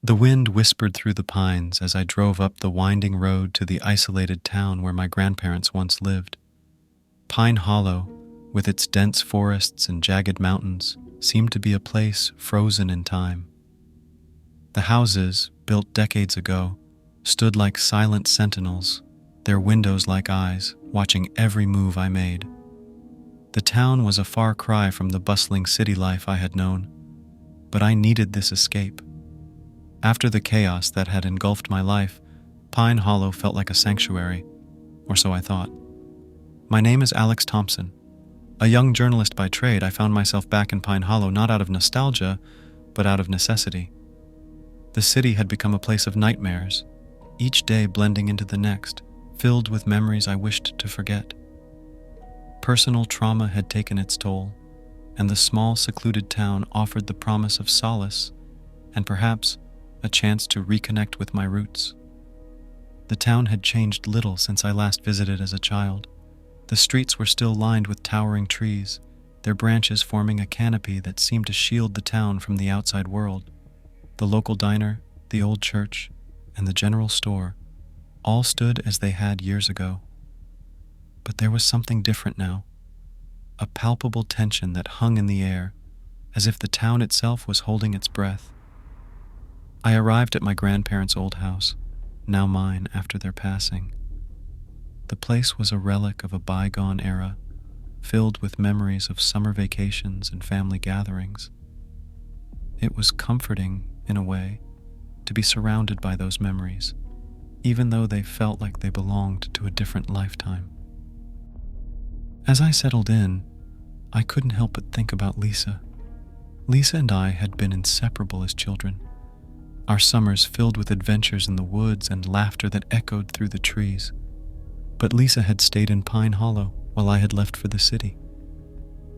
The wind whispered through the pines as I drove up the winding road to the isolated town where my grandparents once lived. Pine Hollow, with its dense forests and jagged mountains, seemed to be a place frozen in time. The houses, built decades ago, stood like silent sentinels, their windows like eyes, watching every move I made. The town was a far cry from the bustling city life I had known, but I needed this escape. After the chaos that had engulfed my life, Pine Hollow felt like a sanctuary, or so I thought. My name is Alex Thompson. A young journalist by trade, I found myself back in Pine Hollow not out of nostalgia, but out of necessity. The city had become a place of nightmares, each day blending into the next, filled with memories I wished to forget. Personal trauma had taken its toll, and the small, secluded town offered the promise of solace and perhaps a chance to reconnect with my roots. The town had changed little since I last visited as a child. The streets were still lined with towering trees, their branches forming a canopy that seemed to shield the town from the outside world. The local diner, the old church, and the general store all stood as they had years ago. But there was something different now, a palpable tension that hung in the air, as if the town itself was holding its breath. I arrived at my grandparents' old house, now mine after their passing. The place was a relic of a bygone era, filled with memories of summer vacations and family gatherings. It was comforting, in a way, to be surrounded by those memories, even though they felt like they belonged to a different lifetime. As I settled in, I couldn't help but think about Lisa. Lisa and I had been inseparable as children, our summers filled with adventures in the woods and laughter that echoed through the trees. But Lisa had stayed in Pine Hollow while I had left for the city.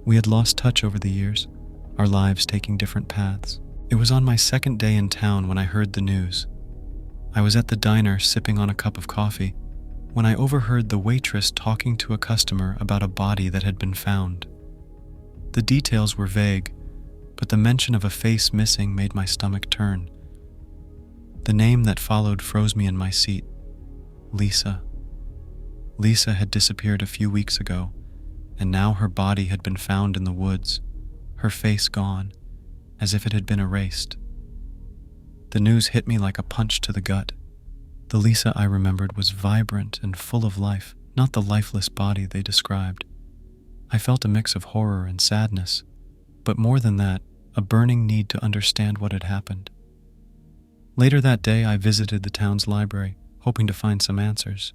We had lost touch over the years, our lives taking different paths. It was on my second day in town when I heard the news. I was at the diner sipping on a cup of coffee when I overheard the waitress talking to a customer about a body that had been found. The details were vague, but the mention of a face missing made my stomach turn. The name that followed froze me in my seat. Lisa. Lisa had disappeared a few weeks ago, and now her body had been found in the woods, her face gone, as if it had been erased. The news hit me like a punch to the gut. The Lisa I remembered was vibrant and full of life, not the lifeless body they described. I felt a mix of horror and sadness, but more than that, a burning need to understand what had happened. Later that day, I visited the town's library, hoping to find some answers.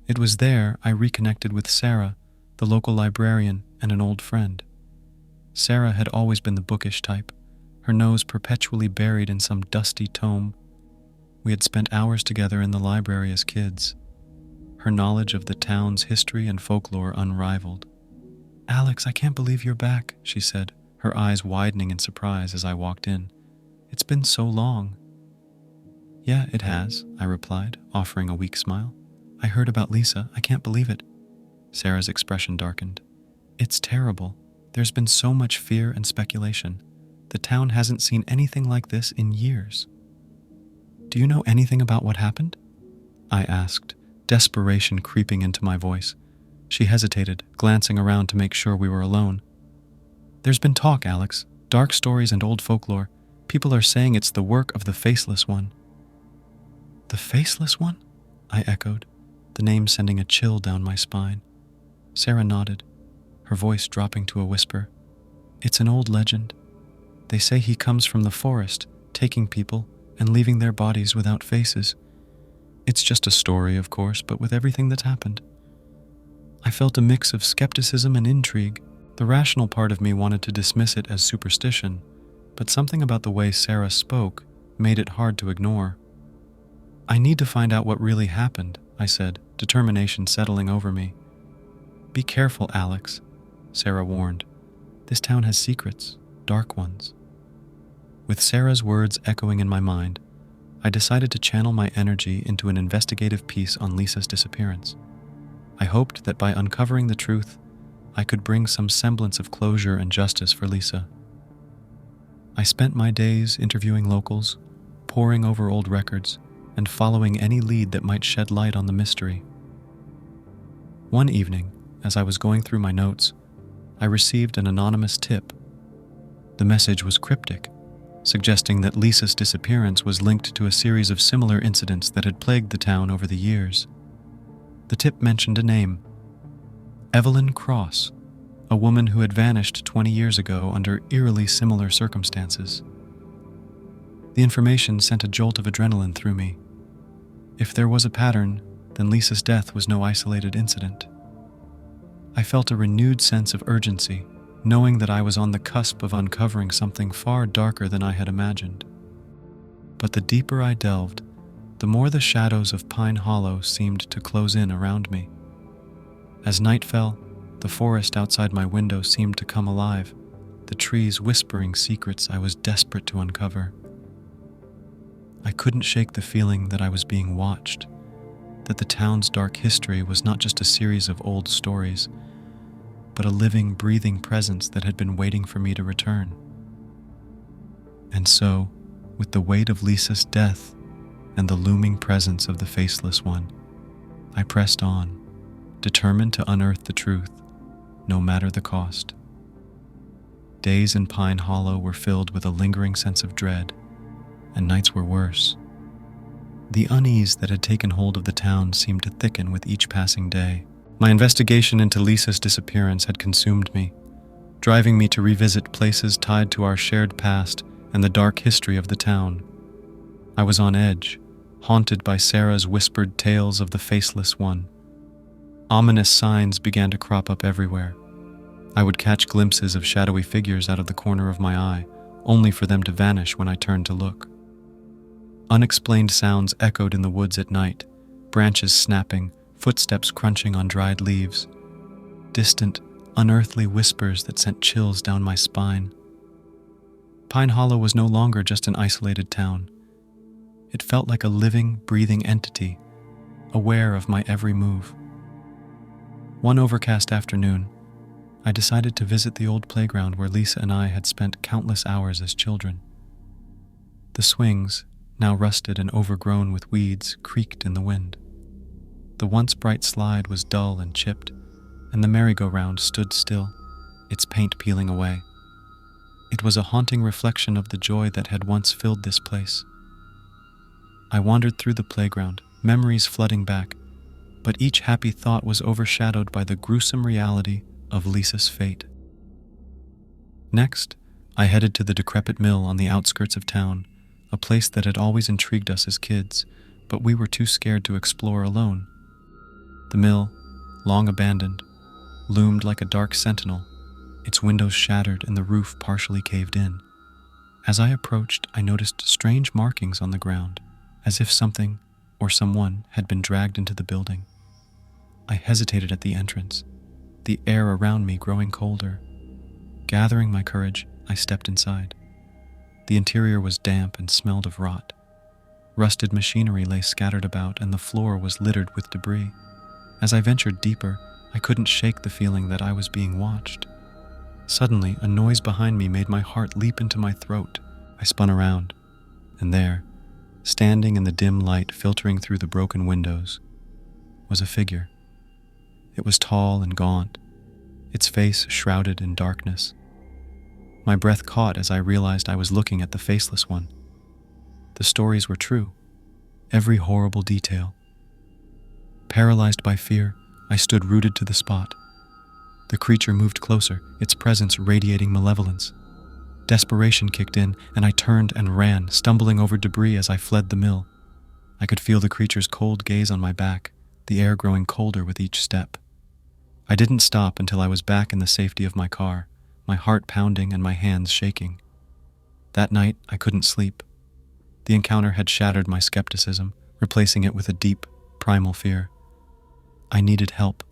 It was there I reconnected with Sarah, the local librarian and an old friend. Sarah had always been the bookish type, her nose perpetually buried in some dusty tome. We had spent hours together in the library as kids, her knowledge of the town's history and folklore unrivaled. "Alex, I can't believe you're back," she said, her eyes widening in surprise as I walked in. "It's been so long." "Yeah, it has," I replied, offering a weak smile. "I heard about Lisa. I can't believe it." Sarah's expression darkened. "It's terrible. There's been so much fear and speculation. The town hasn't seen anything like this in years." "Do you know anything about what happened?" I asked, desperation creeping into my voice. She hesitated, glancing around to make sure we were alone. "There's been talk, Alex. Dark stories and old folklore. People are saying it's the work of the Faceless One." "The Faceless One?" I echoed, the name sending a chill down my spine. Sarah nodded, her voice dropping to a whisper. "It's an old legend. They say he comes from the forest, taking people and leaving their bodies without faces. It's just a story, of course, but with everything that's happened." I felt a mix of skepticism and intrigue. The rational part of me wanted to dismiss it as superstition, but something about the way Sarah spoke made it hard to ignore. "I need to find out what really happened," I said, determination settling over me. "Be careful, Alex," Sarah warned. "This town has secrets, dark ones." With Sarah's words echoing in my mind, I decided to channel my energy into an investigative piece on Lisa's disappearance. I hoped that by uncovering the truth, I could bring some semblance of closure and justice for Lisa. I spent my days interviewing locals, poring over old records and following any lead that might shed light on the mystery. One evening, as I was going through my notes, I received an anonymous tip. The message was cryptic, suggesting that Lisa's disappearance was linked to a series of similar incidents that had plagued the town over the years. The tip mentioned a name: Evelyn Cross, a woman who had vanished 20 years ago under eerily similar circumstances. The information sent a jolt of adrenaline through me. If there was a pattern, then Lisa's death was no isolated incident. I felt a renewed sense of urgency, knowing that I was on the cusp of uncovering something far darker than I had imagined. But the deeper I delved, the more the shadows of Pine Hollow seemed to close in around me. As night fell, the forest outside my window seemed to come alive, the trees whispering secrets I was desperate to uncover. I couldn't shake the feeling that I was being watched, that the town's dark history was not just a series of old stories, but a living, breathing presence that had been waiting for me to return. And so, with the weight of Lisa's death and the looming presence of the Faceless One, I pressed on, determined to unearth the truth, no matter the cost. Days in Pine Hollow were filled with a lingering sense of dread, and nights were worse. The unease that had taken hold of the town seemed to thicken with each passing day. My investigation into Lisa's disappearance had consumed me, driving me to revisit places tied to our shared past and the dark history of the town. I was on edge, haunted by Sarah's whispered tales of the Faceless One. Ominous signs began to crop up everywhere. I would catch glimpses of shadowy figures out of the corner of my eye, only for them to vanish when I turned to look. Unexplained sounds echoed in the woods at night, branches snapping, footsteps crunching on dried leaves. Distant, unearthly whispers that sent chills down my spine. Pine Hollow was no longer just an isolated town. It felt like a living, breathing entity, aware of my every move. One overcast afternoon, I decided to visit the old playground where Lisa and I had spent countless hours as children. The swings, now rusted and overgrown with weeds, creaked in the wind. The once bright slide was dull and chipped, and the merry-go-round stood still, its paint peeling away. It was a haunting reflection of the joy that had once filled this place. I wandered through the playground, memories flooding back, but each happy thought was overshadowed by the gruesome reality of Lisa's fate. Next, I headed to the decrepit mill on the outskirts of town, a place that had always intrigued us as kids, but we were too scared to explore alone. The mill, long abandoned, loomed like a dark sentinel, its windows shattered and the roof partially caved in. As I approached, I noticed strange markings on the ground, as if something or someone had been dragged into the building. I hesitated at the entrance, the air around me growing colder. Gathering my courage, I stepped inside. The interior was damp and smelled of rot. Rusted machinery lay scattered about, and the floor was littered with debris. As I ventured deeper, I couldn't shake the feeling that I was being watched. Suddenly, a noise behind me made my heart leap into my throat. I spun around, and there, standing in the dim light filtering through the broken windows, was a figure. It was tall and gaunt, its face shrouded in darkness. My breath caught as I realized I was looking at the Faceless One. The stories were true, every horrible detail. Paralyzed by fear, I stood rooted to the spot. The creature moved closer, its presence radiating malevolence. Desperation kicked in, and I turned and ran, stumbling over debris as I fled the mill. I could feel the creature's cold gaze on my back, the air growing colder with each step. I didn't stop until I was back in the safety of my car, my heart pounding and my hands shaking. That night, I couldn't sleep. The encounter had shattered my skepticism, replacing it with a deep, primal fear. I needed help,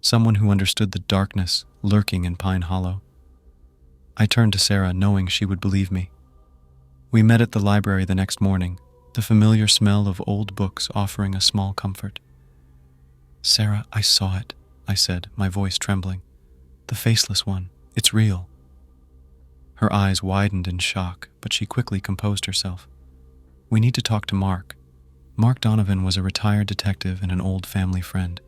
someone who understood the darkness lurking in Pine Hollow. I turned to Sarah, knowing she would believe me. We met at the library the next morning, the familiar smell of old books offering a small comfort. "Sarah, I saw it," I said, my voice trembling. "The Faceless One. It's real." Her eyes widened in shock, but she quickly composed herself. We need to talk to Mark. Mark Donovan was a retired detective and an old family friend.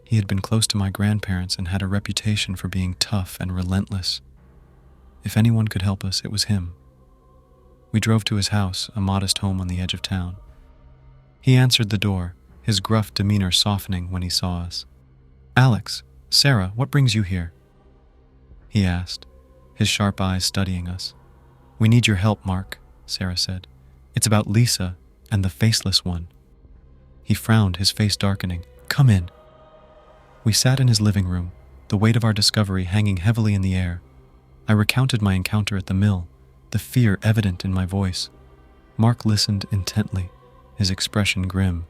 He had been close to my grandparents and had a reputation for being tough and relentless. If anyone could help us, it was him. We drove to his house, a modest home on the edge of town. He answered the door, his gruff demeanor softening when he saw us. "Alex, Sarah, what brings you here?" he asked, his sharp eyes studying us. "We need your help, Mark," Sarah said. "It's about Lisa and the Faceless one." He frowned, his face darkening. "Come in." We sat in his living room, the weight of our discovery hanging heavily in the air. I recounted my encounter at the mill, the fear evident in my voice. Mark listened intently, his expression grim.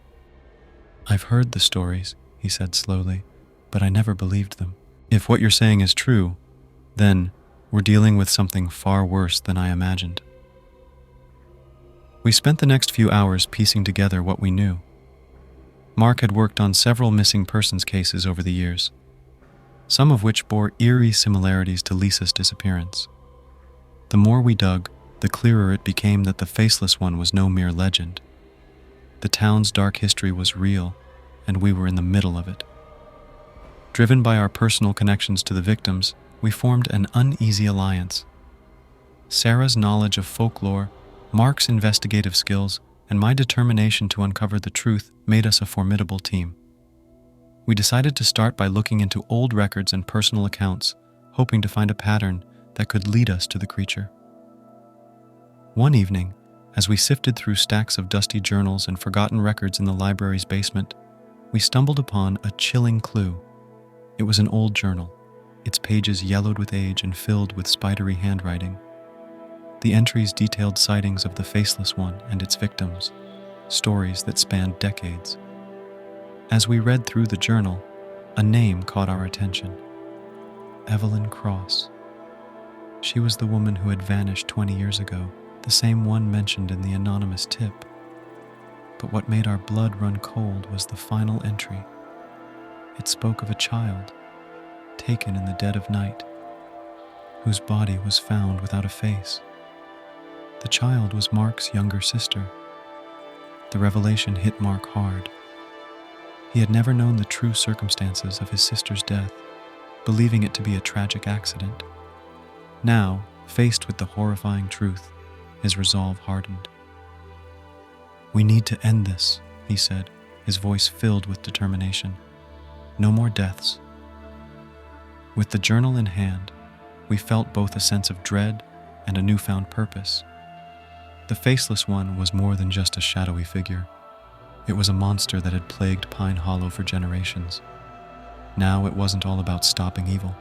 "I've heard the stories," he said slowly, "but I never believed them. If what you're saying is true, then we're dealing with something far worse than I imagined." We spent the next few hours piecing together what we knew. Mark had worked on several missing persons cases over the years, some of which bore eerie similarities to Lisa's disappearance. The more we dug, the clearer it became that the Faceless one was no mere legend. The town's dark history was real, and we were in the middle of it. Driven by our personal connections to the victims, we formed an uneasy alliance. Sarah's knowledge of folklore, Mark's investigative skills, and my determination to uncover the truth made us a formidable team. We decided to start by looking into old records and personal accounts, hoping to find a pattern that could lead us to the creature. One evening, as we sifted through stacks of dusty journals and forgotten records in the library's basement, we stumbled upon a chilling clue. It was an old journal, its pages yellowed with age and filled with spidery handwriting. The entries detailed sightings of the Faceless one and its victims, stories that spanned decades. As we read through the journal, a name caught our attention: Evelyn Cross. She was the woman who had vanished 20 years ago, the same one mentioned in the anonymous tip. But what made our blood run cold was the final entry. It spoke of a child, taken in the dead of night, whose body was found without a face. The child was Mark's younger sister. The revelation hit Mark hard. He had never known the true circumstances of his sister's death, believing it to be a tragic accident. Now, faced with the horrifying truth, his resolve hardened. "We need to end this," he said, his voice filled with determination. "No more deaths." With the journal in hand, we felt both a sense of dread and a newfound purpose. The Faceless one was more than just a shadowy figure. It was a monster that had plagued Pine Hollow for generations. Now it wasn't all about stopping evil.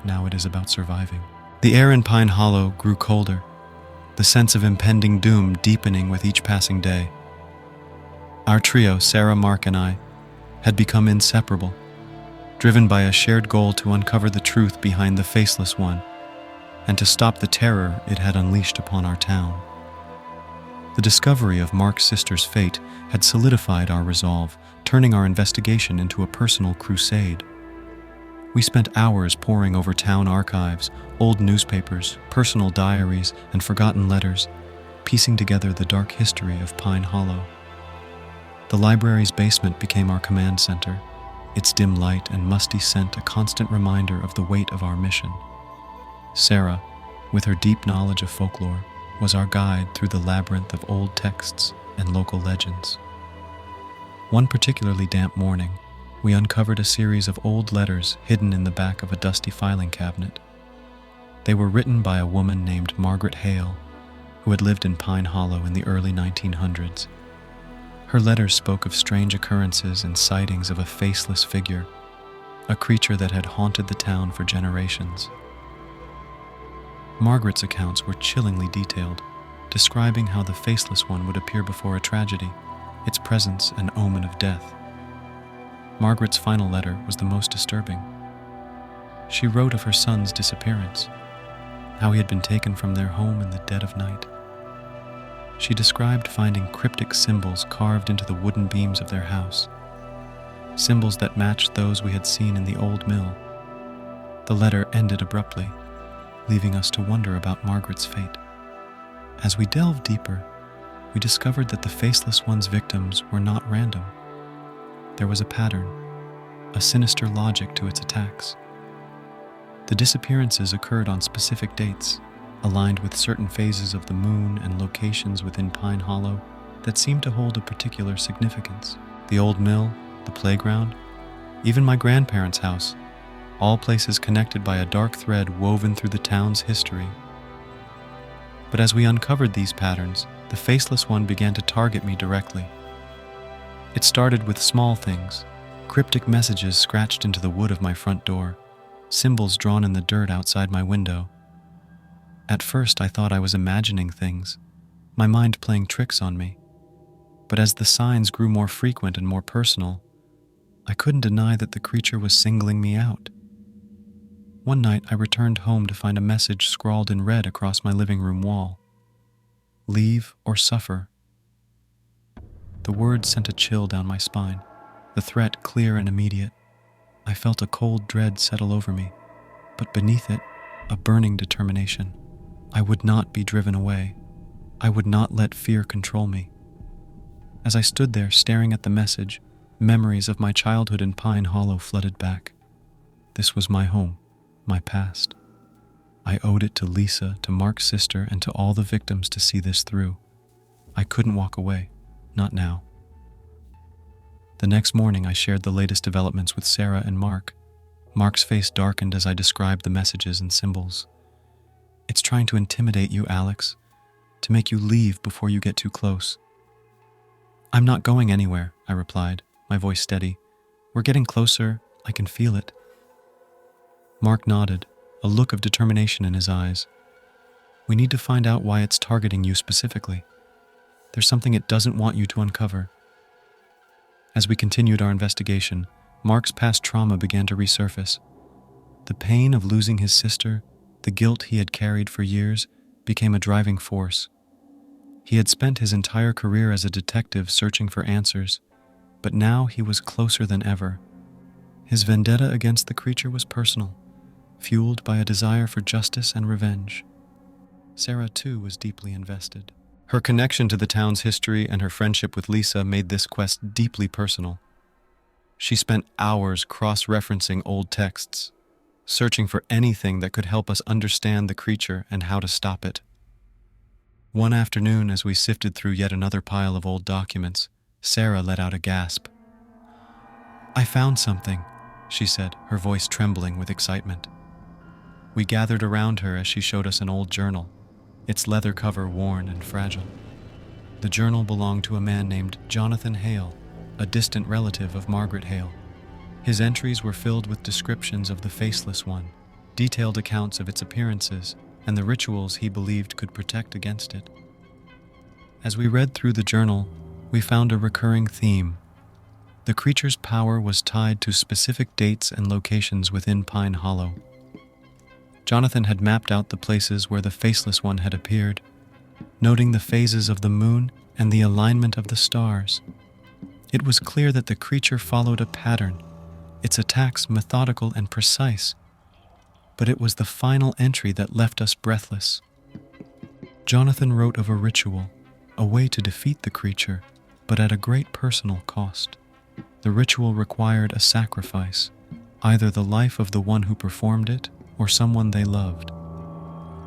Now it is about surviving. The air in Pine Hollow grew colder, the sense of impending doom deepening with each passing day. Our trio, Sarah, Mark, and I, had become inseparable, driven by a shared goal to uncover the truth behind the Faceless one and to stop the terror it had unleashed upon our town. The discovery of Mark's sister's fate had solidified our resolve, turning our investigation into a personal crusade. We spent hours poring over town archives, old newspapers, personal diaries, and forgotten letters, piecing together the dark history of Pine Hollow. The library's basement became our command center, its dim light and musty scent a constant reminder of the weight of our mission. Sarah, with her deep knowledge of folklore, was our guide through the labyrinth of old texts and local legends. One particularly damp morning, we uncovered a series of old letters hidden in the back of a dusty filing cabinet. They were written by a woman named Margaret Hale, who had lived in Pine Hollow in the early 1900s. Her letters spoke of strange occurrences and sightings of a faceless figure, a creature that had haunted the town for generations. Margaret's accounts were chillingly detailed, describing how the Faceless one would appear before a tragedy, its presence an omen of death. Margaret's final letter was the most disturbing. She wrote of her son's disappearance, how he had been taken from their home in the dead of night. She described finding cryptic symbols carved into the wooden beams of their house, symbols that matched those we had seen in the old mill. The letter ended abruptly, leaving us to wonder about Margaret's fate. As we delved deeper, we discovered that the Faceless One's victims were not random. There was a pattern, a sinister logic to its attacks. The disappearances occurred on specific dates, aligned with certain phases of the moon and locations within Pine Hollow that seemed to hold a particular significance. The old mill, the playground, even my grandparents' house, all places connected by a dark thread woven through the town's history. But as we uncovered these patterns, the Faceless One began to target me directly. It started with small things, cryptic messages scratched into the wood of my front door, symbols drawn in the dirt outside my window. At first, I thought I was imagining things, my mind playing tricks on me. But as the signs grew more frequent and more personal, I couldn't deny that the creature was singling me out. One night, I returned home to find a message scrawled in red across my living room wall. Leave or suffer. The words sent a chill down my spine, the threat clear and immediate. I felt a cold dread settle over me, but beneath it, a burning determination. I would not be driven away. I would not let fear control me. As I stood there staring at the message, memories of my childhood in Pine Hollow flooded back. This was my home, my past. I owed it to Lisa, to Mark's sister, and to all the victims to see this through. I couldn't walk away, not now. The next morning, I shared the latest developments with Sarah and Mark. Mark's face darkened as I described the messages and symbols. It's trying to intimidate you, Alex, to make you leave before you get too close. I'm not going anywhere, I replied, my voice steady. We're getting closer. I can feel it. Mark nodded, a look of determination in his eyes. We need to find out why it's targeting you specifically. There's something it doesn't want you to uncover. As we continued our investigation, Mark's past trauma began to resurface. The pain of losing his sister, the guilt he had carried for years, became a driving force. He had spent his entire career as a detective searching for answers, but now he was closer than ever. His vendetta against the creature was personal, fueled by a desire for justice and revenge. Sarah, too, was deeply invested. Her connection to the town's history and her friendship with Lisa made this quest deeply personal. She spent hours cross-referencing old texts, searching for anything that could help us understand the creature and how to stop it. One afternoon, as we sifted through yet another pile of old documents, Sarah let out a gasp. I found something, she said, her voice trembling with excitement. We gathered around her as she showed us an old journal, its leather cover worn and fragile. The journal belonged to a man named Jonathan Hale, a distant relative of Margaret Hale. His entries were filled with descriptions of the Faceless One, detailed accounts of its appearances, and the rituals he believed could protect against it. As we read through the journal, we found a recurring theme. The creature's power was tied to specific dates and locations within Pine Hollow. Jonathan had mapped out the places where the Faceless One had appeared, noting the phases of the moon and the alignment of the stars. It was clear that the creature followed a pattern, its attacks methodical and precise, but it was the final entry that left us breathless. Jonathan wrote of a ritual, a way to defeat the creature, but at a great personal cost. The ritual required a sacrifice, either the life of the one who performed it or someone they loved.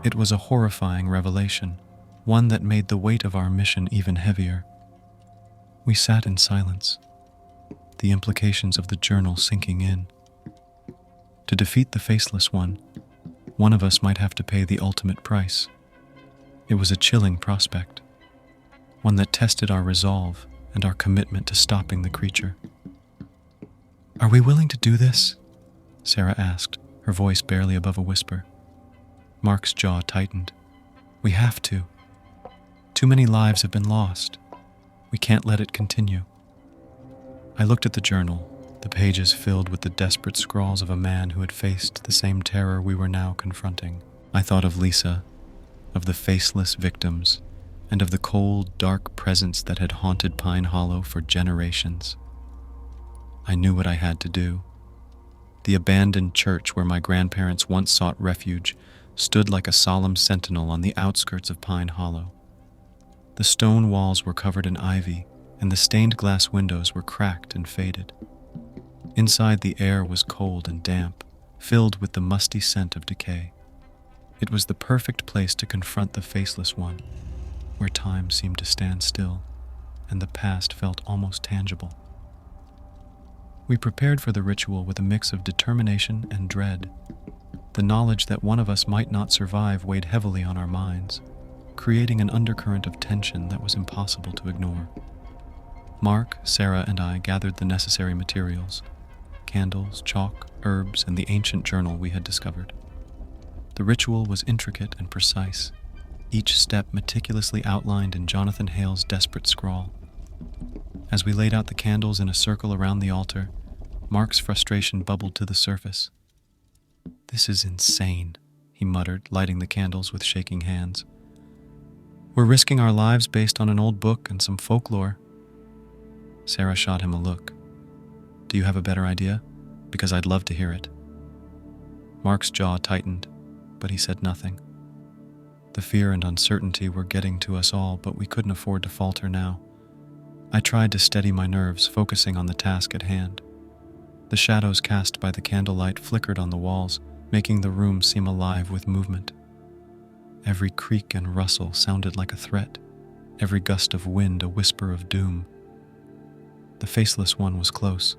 It was a horrifying revelation, one that made the weight of our mission even heavier. We sat in silence, the implications of the journal sinking in. To defeat the Faceless One of us might have to pay the ultimate price. It was a chilling prospect, one that tested our resolve and our commitment to stopping the creature. Are we willing to do this? Sarah asked, her voice barely above a whisper. Mark's jaw tightened. We have to. Too many lives have been lost. We can't let it continue. I looked at the journal, the pages filled with the desperate scrawls of a man who had faced the same terror we were now confronting. I thought of Lisa, of the faceless victims, and of the cold, dark presence that had haunted Pine Hollow for generations. I knew what I had to do. The abandoned church where my grandparents once sought refuge stood like a solemn sentinel on the outskirts of Pine Hollow. The stone walls were covered in ivy, and the stained glass windows were cracked and faded. Inside, the air was cold and damp, filled with the musty scent of decay. It was the perfect place to confront the Faceless One, where time seemed to stand still, and the past felt almost tangible. We prepared for the ritual with a mix of determination and dread. The knowledge that one of us might not survive weighed heavily on our minds, creating an undercurrent of tension that was impossible to ignore. Mark, Sarah, and I gathered the necessary materials: candles, chalk, herbs, and the ancient journal we had discovered. The ritual was intricate and precise, each step meticulously outlined in Jonathan Hale's desperate scrawl. As we laid out the candles in a circle around the altar, Mark's frustration bubbled to the surface. "This is insane," he muttered, lighting the candles with shaking hands. "We're risking our lives based on an old book and some folklore." Sarah shot him a look. "Do you have a better idea? Because I'd love to hear it." Mark's jaw tightened, but he said nothing. The fear and uncertainty were getting to us all, but we couldn't afford to falter now. I tried to steady my nerves, focusing on the task at hand. The shadows cast by the candlelight flickered on the walls, making the room seem alive with movement. Every creak and rustle sounded like a threat, every gust of wind a whisper of doom. The Faceless One was close.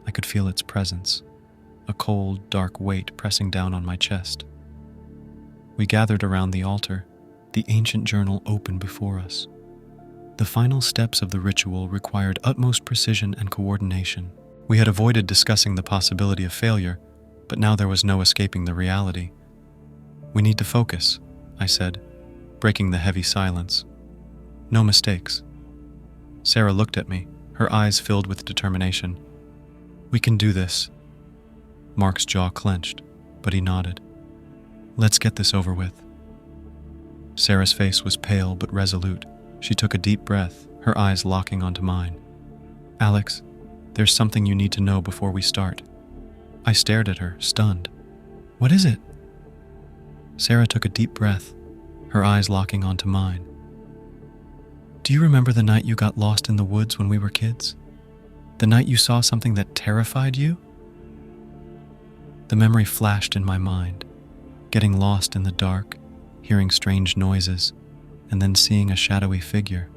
I could feel its presence, a cold, dark weight pressing down on my chest. We gathered around the altar, the ancient journal open before us. The final steps of the ritual required utmost precision and coordination. We had avoided discussing the possibility of failure, but now there was no escaping the reality. "We need to focus," I said, breaking the heavy silence. "No mistakes." Sarah looked at me, her eyes filled with determination. "We can do this." Mark's jaw clenched, but he nodded. "Let's get this over with." Sarah's face was pale but resolute. She took a deep breath, her eyes locking onto mine. "Alex, there's something you need to know before we start." I stared at her, stunned. "What is it?" Sarah took a deep breath, her eyes locking onto mine. "Do you remember the night you got lost in the woods when we were kids? The night you saw something that terrified you?" The memory flashed in my mind, getting lost in the dark, hearing strange noises, and then seeing a shadowy figure.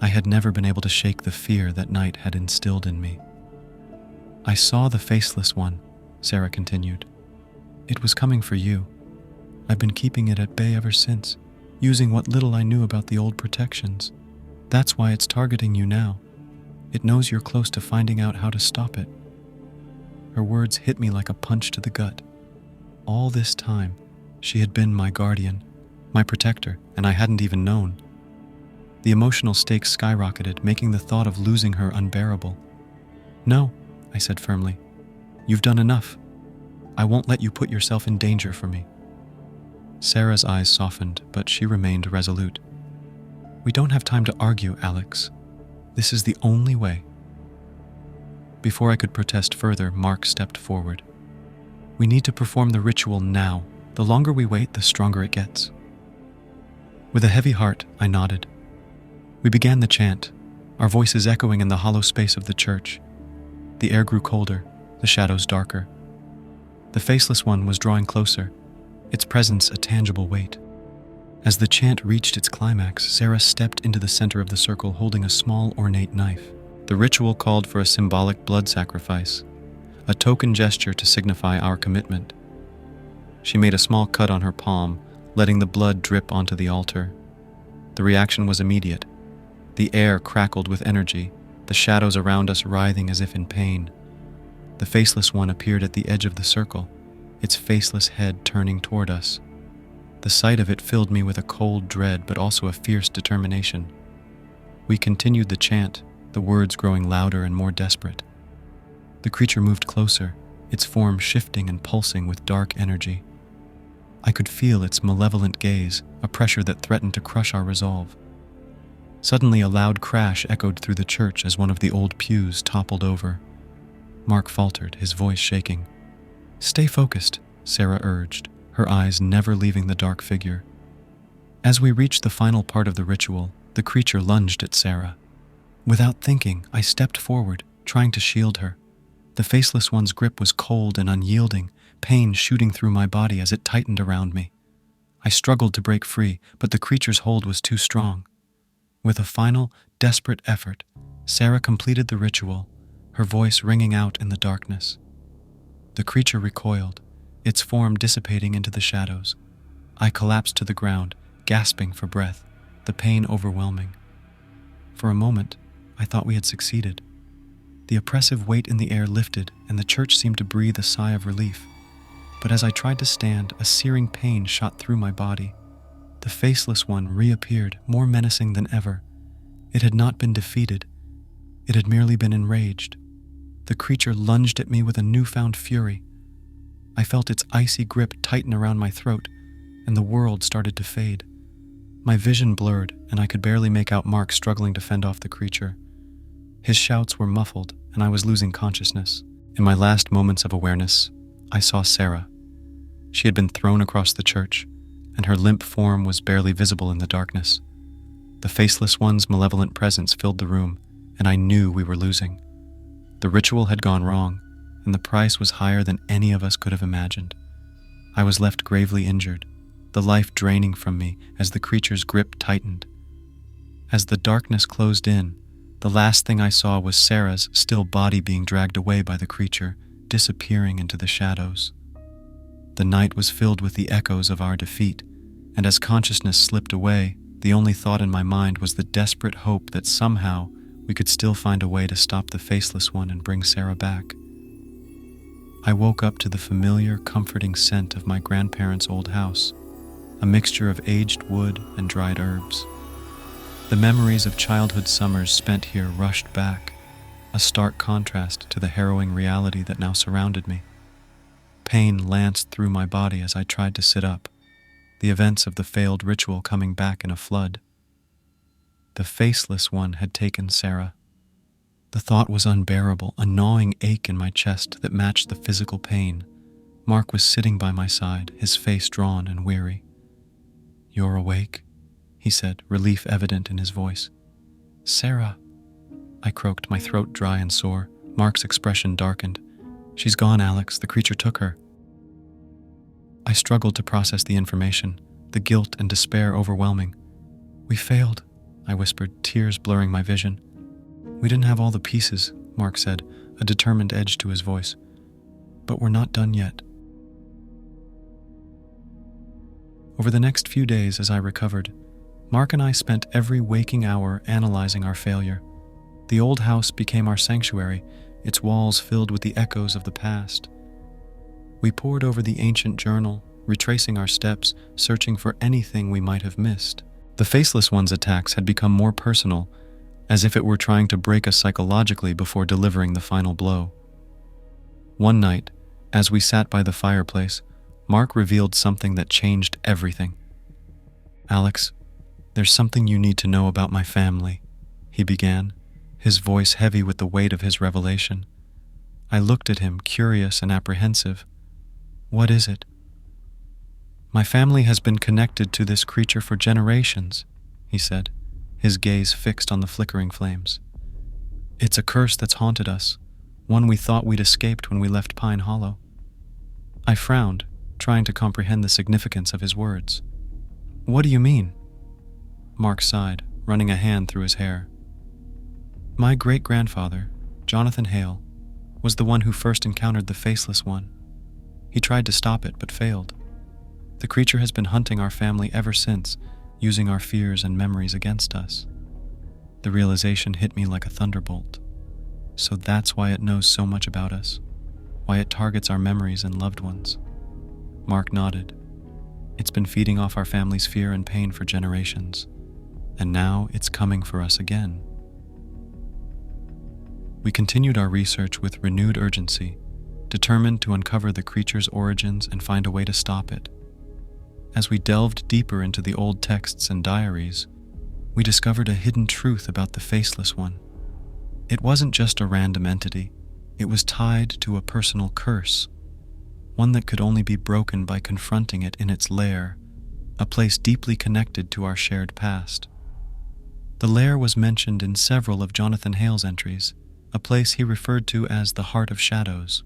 I had never been able to shake the fear that night had instilled in me. "I saw the Faceless One," Sarah continued. "It was coming for you. I've been keeping it at bay ever since, using what little I knew about the old protections. That's why it's targeting you now. It knows you're close to finding out how to stop it." Her words hit me like a punch to the gut. All this time, she had been my guardian, my protector, and I hadn't even known. The emotional stakes skyrocketed, making the thought of losing her unbearable. "No," I said firmly. "You've done enough. I won't let you put yourself in danger for me." Sarah's eyes softened, but she remained resolute. "We don't have time to argue, Alex. This is the only way." Before I could protest further, Mark stepped forward. "We need to perform the ritual now. The longer we wait, the stronger it gets." With a heavy heart, I nodded. We began the chant, our voices echoing in the hollow space of the church. The air grew colder, the shadows darker. The Faceless One was drawing closer, its presence a tangible weight. As the chant reached its climax, Sarah stepped into the center of the circle holding a small, ornate knife. The ritual called for a symbolic blood sacrifice, a token gesture to signify our commitment. She made a small cut on her palm, letting the blood drip onto the altar. The reaction was immediate. The air crackled with energy, the shadows around us writhing as if in pain. The Faceless One appeared at the edge of the circle, its faceless head turning toward us. The sight of it filled me with a cold dread, but also a fierce determination. We continued the chant, the words growing louder and more desperate. The creature moved closer, its form shifting and pulsing with dark energy. I could feel its malevolent gaze, a pressure that threatened to crush our resolve. Suddenly, a loud crash echoed through the church as one of the old pews toppled over. Mark faltered, his voice shaking. "Stay focused," Sarah urged, her eyes never leaving the dark figure. As we reached the final part of the ritual, the creature lunged at Sarah. Without thinking, I stepped forward, trying to shield her. The Faceless One's grip was cold and unyielding, pain shooting through my body as it tightened around me. I struggled to break free, but the creature's hold was too strong. With a final, desperate effort, Sarah completed the ritual, her voice ringing out in the darkness. The creature recoiled, its form dissipating into the shadows. I collapsed to the ground, gasping for breath, the pain overwhelming. For a moment, I thought we had succeeded. The oppressive weight in the air lifted, and the church seemed to breathe a sigh of relief. But as I tried to stand, a searing pain shot through my body. The Faceless One reappeared, more menacing than ever. It had not been defeated. It had merely been enraged. The creature lunged at me with a newfound fury. I felt its icy grip tighten around my throat, and the world started to fade. My vision blurred, and I could barely make out Mark struggling to fend off the creature. His shouts were muffled, and I was losing consciousness. In my last moments of awareness, I saw Sarah. She had been thrown across the church, and her limp form was barely visible in the darkness. The Faceless One's malevolent presence filled the room, and I knew we were losing. The ritual had gone wrong, and the price was higher than any of us could have imagined. I was left gravely injured, the life draining from me as the creature's grip tightened. As the darkness closed in, the last thing I saw was Sarah's still body being dragged away by the creature, disappearing into the shadows. The night was filled with the echoes of our defeat, and as consciousness slipped away, the only thought in my mind was the desperate hope that somehow we could still find a way to stop the Faceless One and bring Sarah back. I woke up to the familiar, comforting scent of my grandparents' old house, a mixture of aged wood and dried herbs. The memories of childhood summers spent here rushed back, a stark contrast to the harrowing reality that now surrounded me. Pain lanced through my body as I tried to sit up, the events of the failed ritual coming back in a flood. The Faceless One had taken Sarah. The thought was unbearable, a gnawing ache in my chest that matched the physical pain. Mark was sitting by my side, his face drawn and weary. "You're awake?" he said, relief evident in his voice. "Sarah," I croaked, my throat dry and sore. Mark's expression darkened. "She's gone, Alex. The creature took her." I struggled to process the information, the guilt and despair overwhelming. "We failed," I whispered, tears blurring my vision. "We didn't have all the pieces," Mark said, a determined edge to his voice. "But we're not done yet." Over the next few days as I recovered, Mark and I spent every waking hour analyzing our failure. The old house became our sanctuary, its walls filled with the echoes of the past. We pored over the ancient journal, retracing our steps, searching for anything we might have missed. The Faceless One's attacks had become more personal, as if it were trying to break us psychologically before delivering the final blow. One night, as we sat by the fireplace, Mark revealed something that changed everything. "Alex, there's something you need to know about my family," he began, his voice heavy with the weight of his revelation. I looked at him, curious and apprehensive. "What is it?" "My family has been connected to this creature for generations," he said, his gaze fixed on the flickering flames. "It's a curse that's haunted us, one we thought we'd escaped when we left Pine Hollow." I frowned, trying to comprehend the significance of his words. "What do you mean?" Mark sighed, running a hand through his hair. "My great-grandfather, Jonathan Hale, was the one who first encountered the Faceless One. He tried to stop it, but failed. The creature has been hunting our family ever since, using our fears and memories against us." The realization hit me like a thunderbolt. So that's why it knows so much about us, why it targets our memories and loved ones. Mark nodded. "It's been feeding off our family's fear and pain for generations, and now it's coming for us again." We continued our research with renewed urgency, determined to uncover the creature's origins and find a way to stop it. As we delved deeper into the old texts and diaries, we discovered a hidden truth about the Faceless One. It wasn't just a random entity, it was tied to a personal curse, one that could only be broken by confronting it in its lair, a place deeply connected to our shared past. The lair was mentioned in several of Jonathan Hale's entries, a place he referred to as the Heart of Shadows.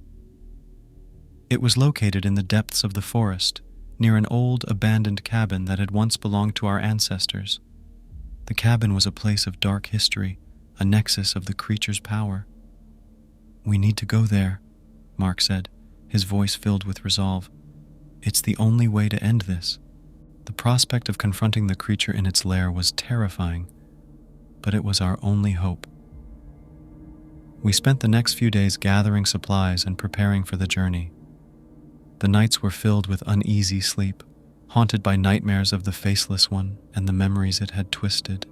It was located in the depths of the forest, near an old, abandoned cabin that had once belonged to our ancestors. The cabin was a place of dark history, a nexus of the creature's power. "We need to go there," Mark said, his voice filled with resolve. "It's the only way to end this." The prospect of confronting the creature in its lair was terrifying, but it was our only hope. We spent the next few days gathering supplies and preparing for the journey. The nights were filled with uneasy sleep, haunted by nightmares of the Faceless One and the memories it had twisted.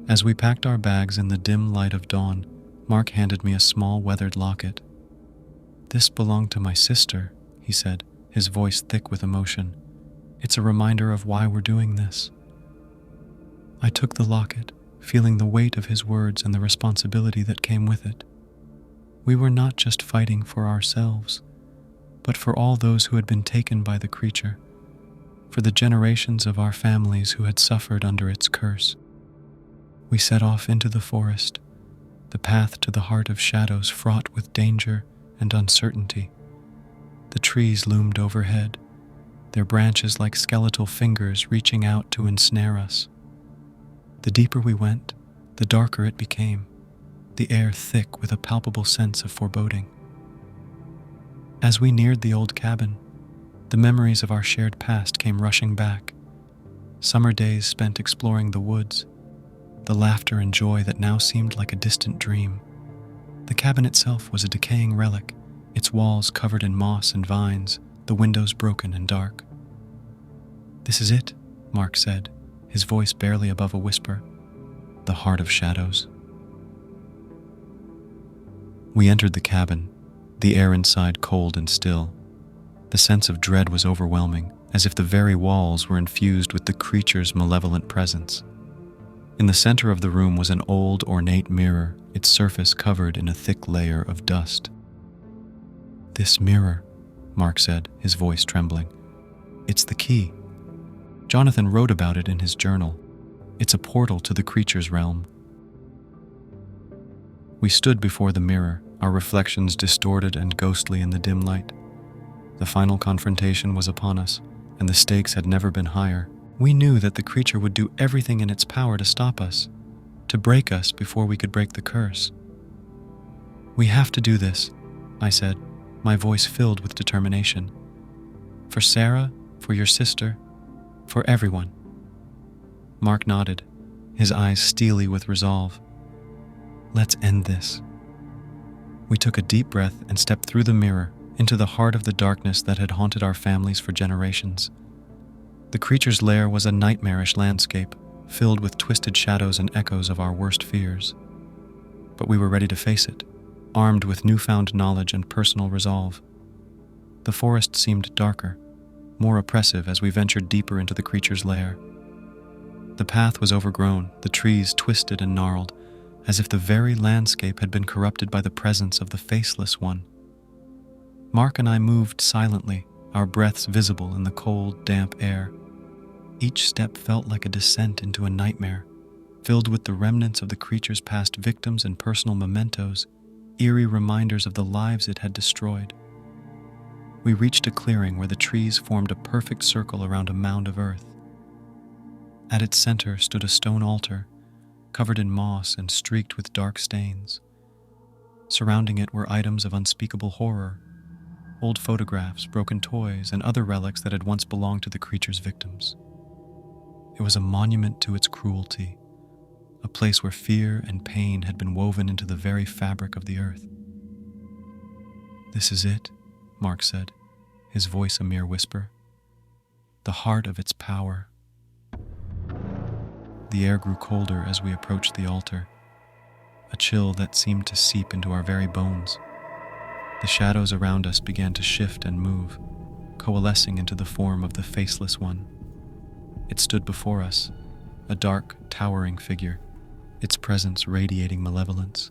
As we packed our bags in the dim light of dawn, Mark handed me a small weathered locket. "This belonged to my sister," he said, his voice thick with emotion. "It's a reminder of why we're doing this." I took the locket, feeling the weight of his words and the responsibility that came with it. We were not just fighting for ourselves, but for all those who had been taken by the creature, for the generations of our families who had suffered under its curse. We set off into the forest, the path to the Heart of Shadows fraught with danger and uncertainty. The trees loomed overhead, their branches like skeletal fingers reaching out to ensnare us. The deeper we went, the darker it became, the air thick with a palpable sense of foreboding. As we neared the old cabin, the memories of our shared past came rushing back. Summer days spent exploring the woods, the laughter and joy that now seemed like a distant dream. The cabin itself was a decaying relic, its walls covered in moss and vines, the windows broken and dark. "This is it," Mark said, his voice barely above a whisper. "The Heart of Shadows." We entered the cabin, the air inside cold and still. The sense of dread was overwhelming, as if the very walls were infused with the creature's malevolent presence. In the center of the room was an old, ornate mirror, its surface covered in a thick layer of dust. "This mirror," Mark said, his voice trembling. "It's the key. Jonathan wrote about it in his journal. It's a portal to the creature's realm." We stood before the mirror, our reflections distorted and ghostly in the dim light. The final confrontation was upon us, and the stakes had never been higher. We knew that the creature would do everything in its power to stop us, to break us before we could break the curse. "We have to do this," I said, my voice filled with determination. "For Sarah, for your sister, for everyone." Mark nodded, his eyes steely with resolve. "Let's end this." We took a deep breath and stepped through the mirror into the heart of the darkness that had haunted our families for generations. The creature's lair was a nightmarish landscape, filled with twisted shadows and echoes of our worst fears. But we were ready to face it, armed with newfound knowledge and personal resolve. The forest seemed darker, more oppressive as we ventured deeper into the creature's lair. The path was overgrown, the trees twisted and gnarled, as if the very landscape had been corrupted by the presence of the Faceless One. Mark and I moved silently, our breaths visible in the cold, damp air. Each step felt like a descent into a nightmare, filled with the remnants of the creature's past victims and personal mementos, eerie reminders of the lives it had destroyed. We reached a clearing where the trees formed a perfect circle around a mound of earth. At its center stood a stone altar, covered in moss and streaked with dark stains. Surrounding it were items of unspeakable horror, old photographs, broken toys, and other relics that had once belonged to the creature's victims. It was a monument to its cruelty, a place where fear and pain had been woven into the very fabric of the earth. "This is it," Mark said, his voice a mere whisper. "The heart of its power." The air grew colder as we approached the altar, a chill that seemed to seep into our very bones. The shadows around us began to shift and move, coalescing into the form of the Faceless One. It stood before us, a dark, towering figure, its presence radiating malevolence.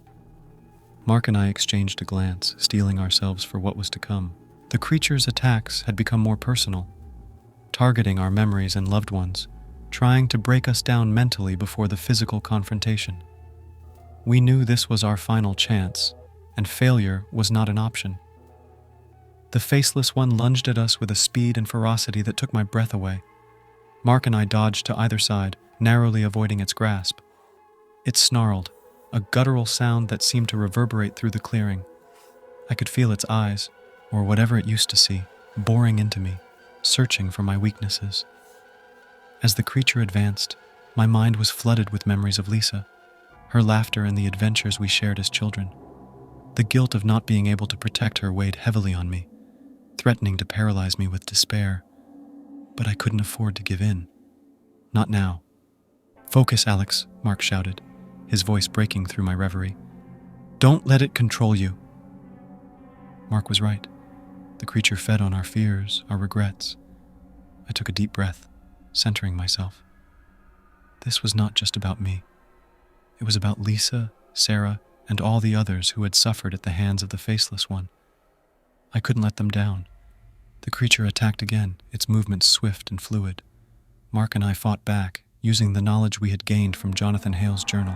Mark and I exchanged a glance, steeling ourselves for what was to come. The creature's attacks had become more personal. targeting our memories and loved ones, trying to break us down mentally before the physical confrontation. We knew this was our final chance, and failure was not an option. The Faceless One lunged at us with a speed and ferocity that took my breath away. Mark and I dodged to either side, narrowly avoiding its grasp. It snarled, a guttural sound that seemed to reverberate through the clearing. I could feel its eyes, or whatever it used to see, boring into me, searching for my weaknesses. As the creature advanced, my mind was flooded with memories of Lisa, her laughter and the adventures we shared as children. The guilt of not being able to protect her weighed heavily on me, threatening to paralyze me with despair. But I couldn't afford to give in. Not now. "Focus, Alex," Mark shouted, his voice breaking through my reverie. "Don't let it control you." Mark was right. The creature fed on our fears, our regrets. I took a deep breath, centering myself. This was not just about me. It was about Lisa, Sarah, and all the others who had suffered at the hands of the Faceless One. I couldn't let them down. The creature attacked again, its movements swift and fluid. Mark and I fought back, using the knowledge we had gained from Jonathan Hale's journal.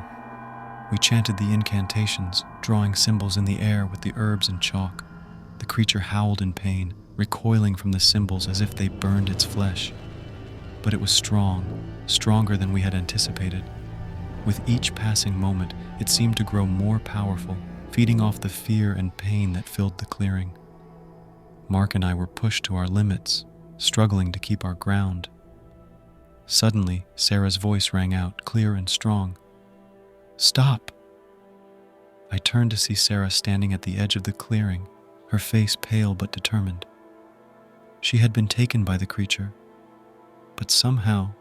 We chanted the incantations, drawing symbols in the air with the herbs and chalk. The creature howled in pain, recoiling from the symbols as if they burned its flesh. But it was strong, stronger than we had anticipated. With each passing moment, it seemed to grow more powerful, feeding off the fear and pain that filled the clearing. Mark and I were pushed to our limits, struggling to keep our ground. Suddenly, Sarah's voice rang out, clear and strong. "Stop!" I turned to see Sarah standing at the edge of the clearing, her face pale but determined. She had been taken by the creature, but somehow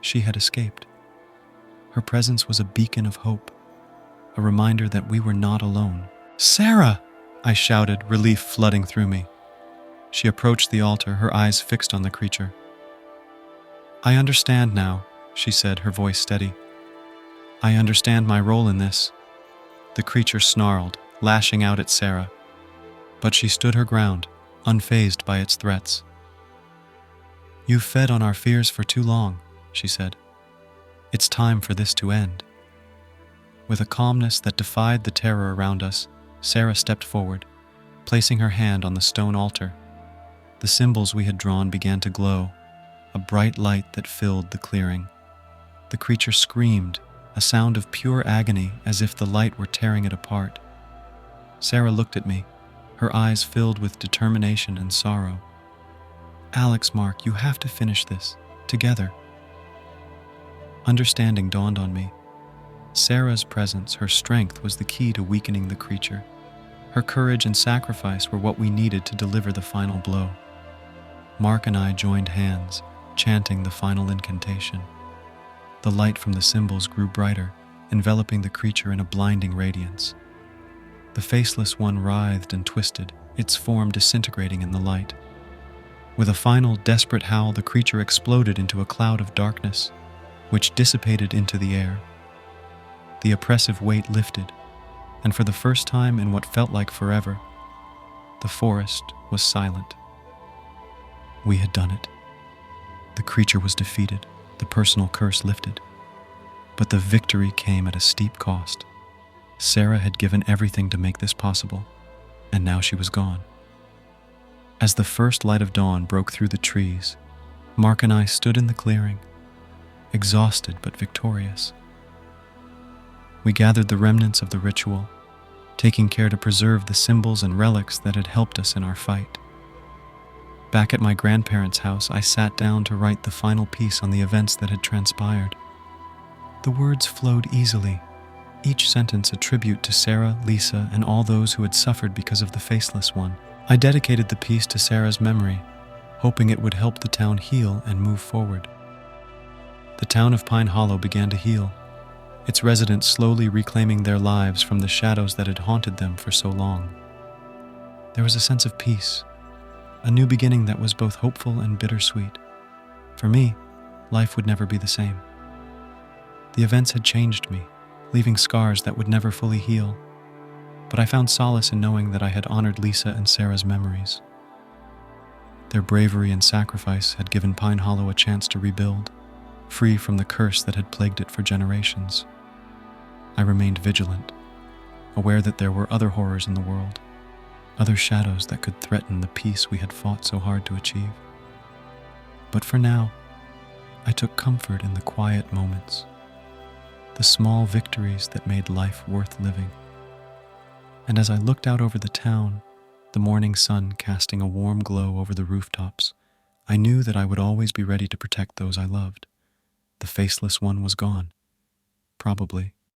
she had escaped. Her presence was a beacon of hope, a reminder that we were not alone. "Sarah!" I shouted, relief flooding through me. She approached the altar, her eyes fixed on the creature. "I understand now," she said, her voice steady. "I understand my role in this." The creature snarled, lashing out at Sarah, but she stood her ground, unfazed by its threats. "You've fed on our fears for too long," she said. "It's time for this to end." With a calmness that defied the terror around us, Sarah stepped forward, placing her hand on the stone altar. The symbols we had drawn began to glow, a bright light that filled the clearing. The creature screamed, a sound of pure agony as if the light were tearing it apart. Sarah looked at me, her eyes filled with determination and sorrow. "Alex, Mark, you have to finish this, together." Understanding dawned on me. Sarah's presence, her strength, was the key to weakening the creature. Her courage and sacrifice were what we needed to deliver the final blow. Mark and I joined hands, chanting the final incantation. The light from the symbols grew brighter, enveloping the creature in a blinding radiance. The Faceless One writhed and twisted, its form disintegrating in the light. With a final, desperate howl, the creature exploded into a cloud of darkness, which dissipated into the air. The oppressive weight lifted, and for the first time in what felt like forever, the forest was silent. We had done it. The creature was defeated, the personal curse lifted. But the victory came at a steep cost. Sarah had given everything to make this possible, and now she was gone. As the first light of dawn broke through the trees, Mark and I stood in the clearing, exhausted but victorious. We gathered the remnants of the ritual, taking care to preserve the symbols and relics that had helped us in our fight. Back at my grandparents' house, I sat down to write the final piece on the events that had transpired. The words flowed easily, each sentence a tribute to Sarah, Lisa, and all those who had suffered because of the Faceless One. I dedicated the piece to Sarah's memory, hoping it would help the town heal and move forward. The town of Pine Hollow began to heal, its residents slowly reclaiming their lives from the shadows that had haunted them for so long. There was a sense of peace, a new beginning that was both hopeful and bittersweet. For me, life would never be the same. The events had changed me, leaving scars that would never fully heal, but I found solace in knowing that I had honored Lisa and Sarah's memories. Their bravery and sacrifice had given Pine Hollow a chance to rebuild, free from the curse that had plagued it for generations. I remained vigilant, aware that there were other horrors in the world, other shadows that could threaten the peace we had fought so hard to achieve. But for now, I took comfort in the quiet moments, the small victories that made life worth living. And as I looked out over the town, the morning sun casting a warm glow over the rooftops, I knew that I would always be ready to protect those I loved. The faceless one was gone, probably